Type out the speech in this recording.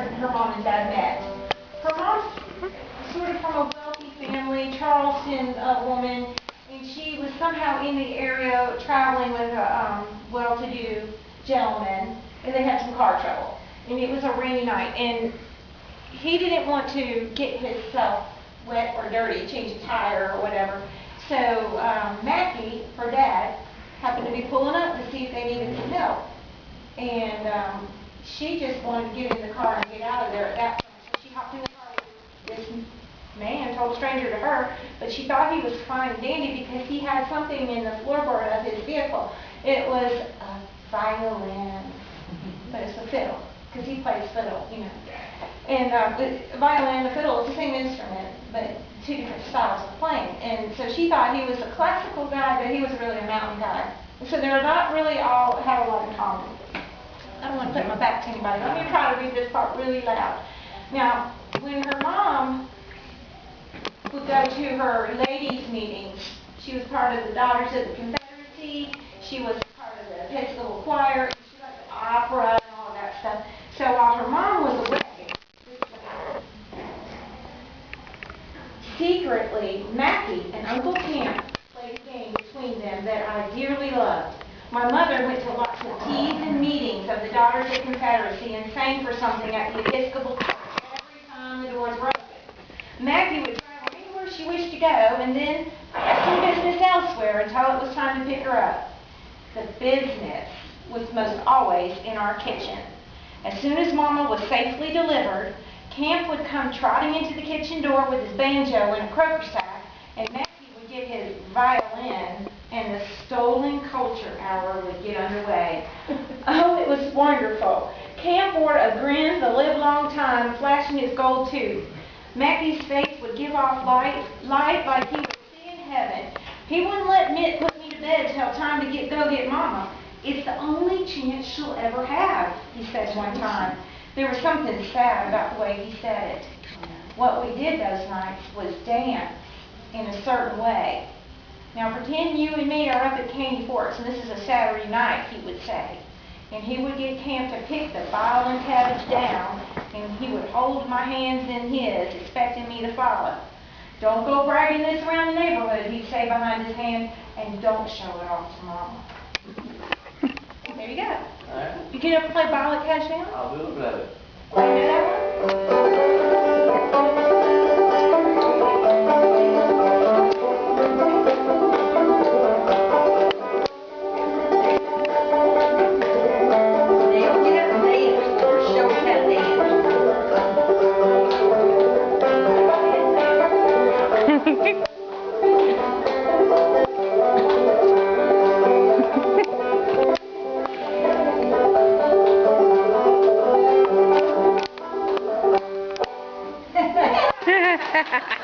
her mom and dad met. Her mom's sort of from a wealthy family, Charleston woman, and she was somehow in the area traveling with a well-to-do gentleman, and they had some car trouble. And it was a rainy night, and he didn't want to get himself wet or dirty, change a tire or whatever. So Mackie, her dad, happened to be pulling up to see if they needed some help. And she just wanted to get in the car and get out of there at that point. So she hopped in the car with this man, total stranger to her, but she thought he was fine and dandy because he had something in the floorboard of his vehicle. It was a violin, but it's a fiddle, because he plays fiddle, you know. And the violin and the fiddle is the same instrument, but two different styles of playing. And so she thought he was a classical guy, but he was really a mountain guy. And so they're not really all have a lot in common. I don't want to put my back to anybody. Let me try to read this part really loud. Now, when her mom would go to her ladies' meetings, she was part of the Daughters of the Confederacy. She was part of the Episcopal choir. She liked the opera and all of that stuff. So while her mom was away, secretly, Mackie and Uncle Camp played a game between them that I dearly loved. My mother went to lots of teas and meetings of the Daughters of the Confederacy and sang for something at the Episcopal church every time the doors were open. Mackie would travel anywhere she wished to go and then have some business elsewhere until it was time to pick her up. The business was most always in our kitchen. As soon as Mama was safely delivered, Camp would come trotting into the kitchen door with his banjo and a croaker sack, and Mackie would get his violin, and the stolen culture hour would get underway. Oh, it was wonderful. Camp wore a grin the livelong time, flashing his gold tooth. Mackie's face would give off light like he would see in heaven. He wouldn't let Mitt put me to bed till time to go get Mama. It's the only chance she'll ever have, he said one time. There was something sad about the way he said it. What we did those nights was dance in a certain way. Now pretend you and me are up at Candy Forks, and this is a Saturday night, he would say. And he would get Camp to pick the violin cabbage down, and he would hold my hands in his, expecting me to follow. Don't go bragging this around the neighborhood, he'd say behind his hand, and don't show it off to Mama. There you go. All right. You get up and play Violet Cash now? I'll do it. You know that one? Ha ha ha.